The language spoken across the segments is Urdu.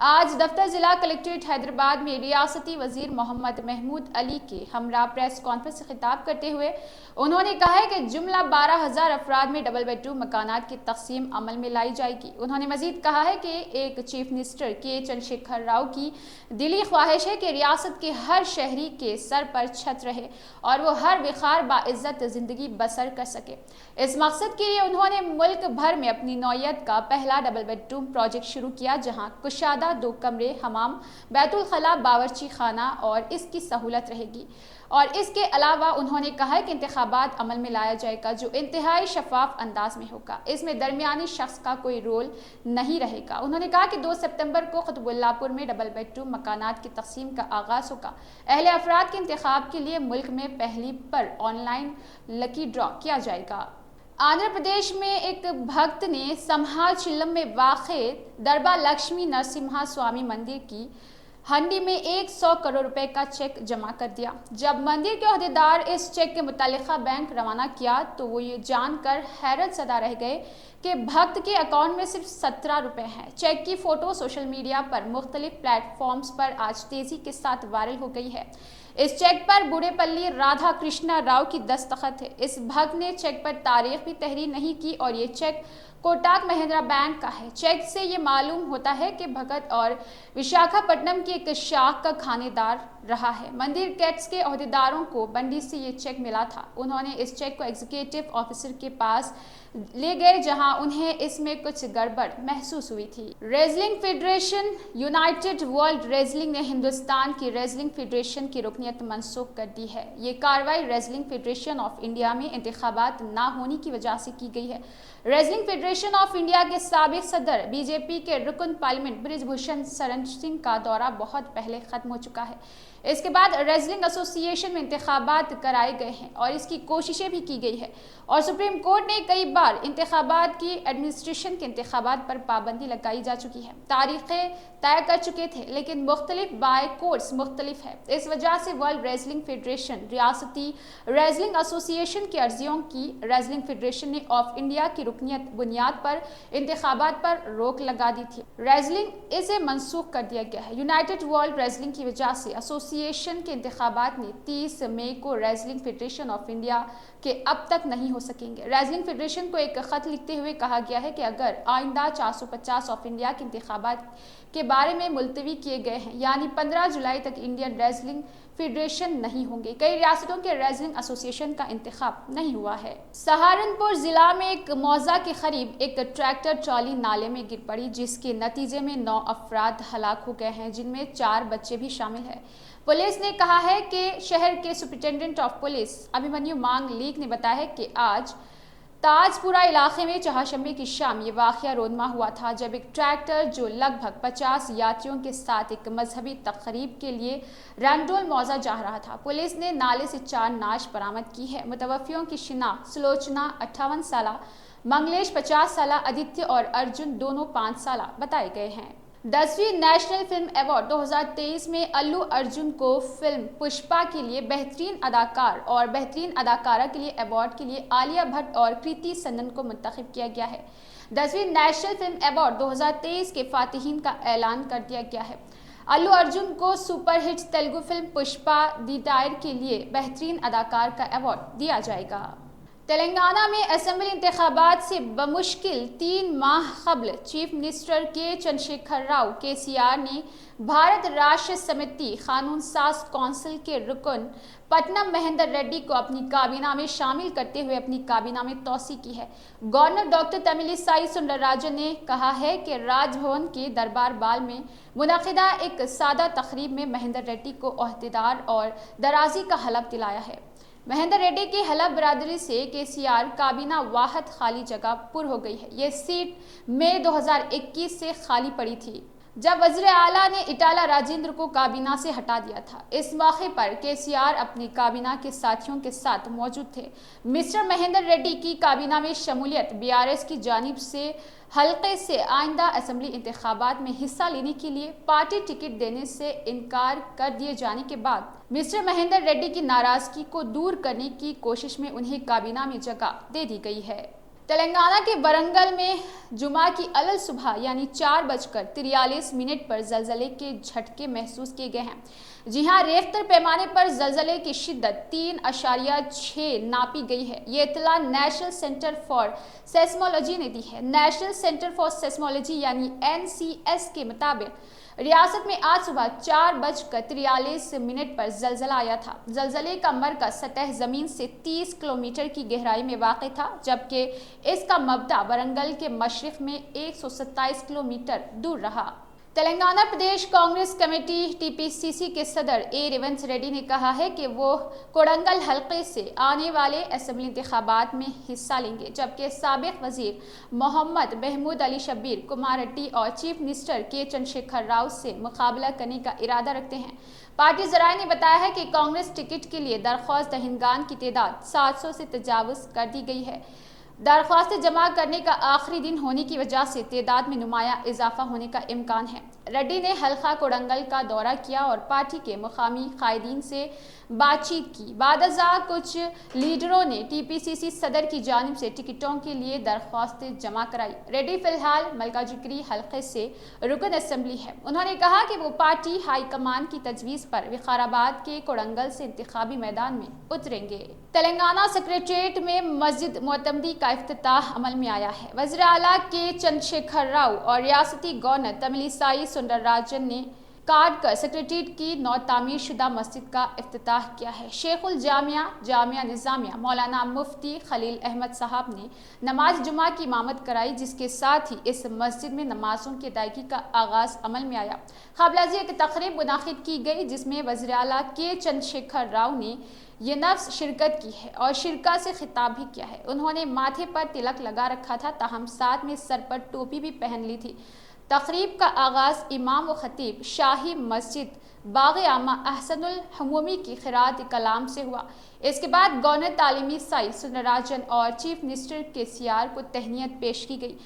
آج دفتر ضلع کلکٹریٹ حیدرآباد میں ریاستی وزیر محمد محمود علی کے ہمراہ پریس کانفرنس سے خطاب کرتے ہوئے انہوں نے کہا ہے کہ جملہ 12,000 افراد میں ڈبل بیڈ روم مکانات کی تقسیم عمل میں لائی جائے گی۔ انہوں نے مزید کہا ہے کہ ایک چیف منسٹر کے چندرشیکھر راؤ کی دلی خواہش ہے کہ ریاست کے ہر شہری کے سر پر چھت رہے اور وہ ہر وقار باعزت زندگی بسر کر سکے۔ اس مقصد کے لیے انہوں نے ملک بھر میں اپنی نوعیت کا پہلا ڈبل بیڈ روم پروجیکٹ شروع کیا، جہاں کشادہ 2 کمرے، حمام، بیت الخلاء، باورچی خانہ اور اس کی سہولت رہے گی۔ اور اس کے علاوہ انہوں نے کہا کہ انتخابات عمل میں لایا جائے گا جو انتہائی شفاف انداز میں ہوگا۔ اس میں درمیانی شخص کا کوئی رول نہیں رہے گا۔ انہوں نے کہا کہ 2 ستمبر کو قطب اللہ پور میں ڈبل بیڈ روم مکانات کی تقسیم کا آغاز ہوگا۔ اہل افراد کے انتخاب کے لیے ملک میں پہلی پر آن لائن لکی ڈرا کیا جائے گا۔ آندھرا پردیش میں ایک بھکت نے سمہا چلم میں واقع دربا لکشمی نرسمہا سوامی مندر کی ہنڈی میں 100 کروڑ روپے کا چیک جمع کر دیا۔ جب مندر کے عہدیدار اس چیک کے متعلقہ بینک روانہ کیا تو وہ یہ جان کر حیرت زدہ رہ گئے کہ بھکت کے اکاؤنٹ میں صرف 17 روپے ہیں۔ چیک کی فوٹو سوشل میڈیا پر مختلف پلیٹ فارمز پر آج تیزی کے ساتھ وائرل ہو گئی ہے۔ اس چیک پر بوڑے پلی رادھا کرشنا راؤ کی دستخط ہے۔ اس بھکت نے چیک پر تاریخ بھی تحریر نہیں کی اور یہ چیک کوٹاک مہندرا بینک کا ہے۔ چیک سے یہ معلوم ہوتا ہے کہ بھگت اور وشاکھاپٹنم کی ایک شاخ کا کھانے دار رہا ہے۔ مندر کیٹس کے عہدیداروں کو بنڈی سے یہ چیک ملا تھا۔ انہوں نے اس چیک کو ایگزیکٹو آفیسر کے پاس لے گئے جہاں انہیں اس میں کچھ گڑبڑ محسوس ہوئی تھی۔ ریزلنگ فیڈریشن یونائٹڈ ورلڈ ریزلنگ نے ہندوستان کی ریزلنگ فیڈریشن کی رکنیت منسوخ کر دی ہے۔ یہ کارروائی ریزلنگ فیڈریشن آف انڈیا میں انتخابات نہ ہونے کی وجہ سے کی گئی ہے۔ ریزلنگ فیڈریشن آف انڈیا کے سابق صدر بی جے پی کے رکن پارلیمنٹ برج بھوشن شرن سنگھ کا دورہ بہت پہلے ختم ہو چکا ہے۔ اس کے بعد ریزلنگ ایسوسی ایشن میں انتخابات کرائے گئے ہیں اور اس کی کوششیں بھی کی گئی ہے اور سپریم کورٹ نے کئی بار انتخابات کی ایڈمنسٹریشن کے انتخابات پر پابندی لگائی جا چکی ہے۔ تاریخیں طے کر چکے تھے لیکن مختلف بائی کورٹس مختلف ہے۔ اس وجہ سے ورلڈ ریزلنگ فیڈریشن ریاستی ریزلنگ ایسوسی ایشن کی عرضیوں کی ریزلنگ فیڈریشن نے آف انڈیا کی رکنیت بنیاد پر انتخابات پر روک لگا دی تھی۔ ریزلنگ اسے منسوخ کر دیا گیا ہے۔ یونائٹڈ ورلڈ ریزلنگ کی وجہ سے ایسوسی ایشن کے انتخابات نے 30 مئی کو ریزلنگ فیڈریشن آف انڈیا کے اب تک نہیں ہو سکیں گے۔ ریزلنگ فیڈریشن کو ایک خط لکھتے ہوئے کہا گیا ہے کہ اگر آئندہ 450 آف انڈیا کے انتخابات کے بارے میں ملتوی کیے گئے ہیں یعنی 15 جولائی تک انڈین ریزلنگ فیڈریشن نہیں ہوں گے۔ کئی ریاستوں کے ریزلنگ ایسوسی ایشن کا انتخاب نہیں ہوا ہے۔ سہارنپور ضلع میں ایک موضع کے قریب ایک ٹریکٹر ٹرالی نالے میں گر پڑی جس کے نتیجے میں 9 افراد ہلاک ہو گئے ہیں جن میں 4 بچے بھی شامل ہیں۔ پولیس نے کہا ہے کہ شہر کے سپرنٹینڈنٹ آف پولیس ابھیمنیو مانگ لیک نے بتایا ہے کہ آج تاج پورہ علاقے میں چہارشنبے کی شام یہ واقعہ رونما ہوا تھا جب ایک ٹریکٹر جو لگ بھگ 50 یاتریوں کے ساتھ ایک مذہبی تقریب کے لیے رنڈول موضع جا رہا تھا۔ پولیس نے نالے سے 4 نعش برآمد کی ہے۔ متوفیوں کی شناخت سلوچنا 58 سالہ، منگلیش 50 سالہ، آدتیہ اور ارجن دونوں 5 سالہ بتائے گئے ہیں۔ 10ویں نیشنل فلم ایوارڈ 2023 میں الو ارجن کو فلم پشپا کے لیے بہترین اداکار اور بہترین اداکارہ کے لیے ایوارڈ کے لیے عالیہ بھٹ اور کرتی سنن کو منتخب کیا گیا ہے۔ 10ویں نیشنل فلم ایوارڈ 2023 کے فاتحین کا اعلان کر دیا گیا ہے۔ الو ارجن کو super hit Telugu film Pushpa the ٹائر کے لیے بہترین اداکار کا ایوارڈ دیا جائے گا۔ تلنگانہ میں اسمبلی انتخابات سے بمشکل 3 ماہ قبل چیف منسٹر کے چندرشیکھر راؤ KCR نے بھارت راشٹر سمیتی قانون ساز کونسل کے رکن پٹنم مہندر ریڈی کو اپنی کابینہ میں شامل کرتے ہوئے اپنی کابینہ میں توسیع کی ہے۔ گورنر ڈاکٹر تمیلی سائی سنڈراراجن نے کہا ہے کہ راج بھون کے دربار بال میں منعقدہ ایک سادہ تقریب میں مہندر ریڈی کو عہدیدار اور درازی کا حلف دلایا ہے۔ مہندر ریڈی کی حلف برادری سے KCR کابینہ واحد خالی جگہ پر ہو گئی ہے۔ یہ سیٹ مئی 2021 سے خالی پڑی تھی جب وزیر اعلیٰ نے اٹالہ راجندر کو کابینہ سے ہٹا دیا تھا۔ اس موقع پر KCR اپنی کابینہ کے ساتھیوں کے ساتھ موجود تھے۔ مسٹر مہندر ریڈی کی کابینہ میں شمولیت BRS کی جانب سے حلقے سے آئندہ اسمبلی انتخابات میں حصہ لینے کے لیے پارٹی ٹکٹ دینے سے انکار کر دیے جانے کے بعد مسٹر مہندر ریڈی کی ناراضگی کو دور کرنے کی کوشش میں انہیں کابینہ میں جگہ دے دی گئی ہے۔ تلنگانہ کے ورنگل میں جمعہ کی علل صبح یعنی 4:43 پر زلزلے کے جھٹکے محسوس کیے گئے ہیں۔ جی ہاں، ریختر پیمانے پر زلزلے کی شدت 3.6 ناپی گئی ہے۔ یہ اطلاع نیشنل سینٹر فار سیسمولوجی نے دی ہے۔ نیشنل سینٹر فار سیسمولوجی یعنی NCS کے مطابق ریاست میں آج صبح 4:43 پر زلزلہ آیا تھا۔ زلزلے کا مرکز سطح زمین سے 30 کلومیٹر کی گہرائی میں واقع تھا، جبکہ اس کا مبدا ورنگل کے مشرق میں 127 کلومیٹر دور رہا۔ تلنگانہ پردیش کانگریس کمیٹی TPCC کے صدر A. ریونت ریڈی نے کہا ہے کہ وہ کوڑنگل حلقے سے آنے والے اسمبلی انتخابات میں حصہ لیں گے، جبکہ سابق وزیر محمد محمود علی شبیر کمار ریڈی اور chief minister K. Chandrashekhar Rao سے مقابلہ کرنے کا ارادہ رکھتے ہیں۔ پارٹی ذرائع نے بتایا ہے کہ کانگریس ٹکٹ کے لیے درخواست دہندگان کی تعداد 700 سے تجاوز کر دی گئی ہے۔ درخواستیں جمع کرنے کا آخری دن ہونے کی وجہ سے تعداد میں نمایاں اضافہ ہونے کا امکان ہے۔ ریڈی نے حلقہ کوڑنگل کا دورہ کیا اور پارٹی کے مقامی قائدین سے بات چیت کی۔ بعد ازاں کچھ لیڈروں نے TPCC صدر کی جانب سے ٹکٹوں کے لیے درخواستیں جمع کرائی۔ ریڈی فی الحال ملکاجگری حلقے سے رکن اسمبلی ہے۔ انہوں نے کہا کہ وہ پارٹی ہائی کمان کی تجویز پر وقارآباد کے کوڑنگل سے انتخابی میدان میں اتریں گے۔ تلنگانہ سکریٹریٹ میں مسجد معتمدی کا افتتاح عمل میں آیا ہے۔ وزیر اعلیٰ K. چندرشیکھر راؤ اور ریاستی گورنر تملی سائی سوندرراجن نے کاٹ کر سکریٹریٹ کی نو تعمیر شدہ مسجد کا افتتاح کیا ہے۔ شیخ الجامعہ جامعہ نظامیہ مولانا مفتی خلیل احمد صاحب نے نماز جمعہ کی امامت کرائی، جس کے ساتھ ہی اس مسجد میں نمازوں کی ادائیگی کا آغاز عمل میں آیا۔ قبل ازیں ایک تقریب منعقد کی گئی جس میں وزیر اعلیٰ K. چندرشیکھر راؤ نے یہ نفس شرکت کی ہے اور شرکا سے خطاب بھی کیا ہے۔ انہوں نے ماتھے پر تلک لگا رکھا تھا، تاہم ساتھ میں سر پر ٹوپی بھی پہن لی تھی۔ تقریب کا آغاز امام و خطیب شاہی مسجد باغ عامہ احسن الحمومی کی قراءت کلام سے ہوا۔ اس کے بعد گورنر تعلیمی سائی سوندرراجن اور چیف منسٹر KCR کو تہنیت پیش کی گئی۔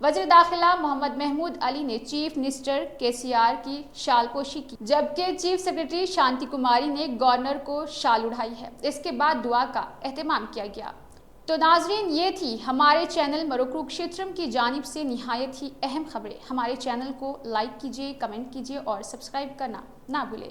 وزیر داخلہ محمد محمود علی نے چیف منسٹر KCR کی شال پوشی کی، جبکہ چیف سیکرٹری شانتی کماری نے گورنر کو شال اڑائی ہے۔ اس کے بعد دعا کا اہتمام کیا گیا۔ تو ناظرین، یہ تھی ہمارے چینل مروکروکشیترم کی جانب سے نہایت ہی اہم خبریں۔ ہمارے چینل کو لائک کیجیے، کمنٹ کیجیے اور سبسکرائب کرنا نہ بھولیں۔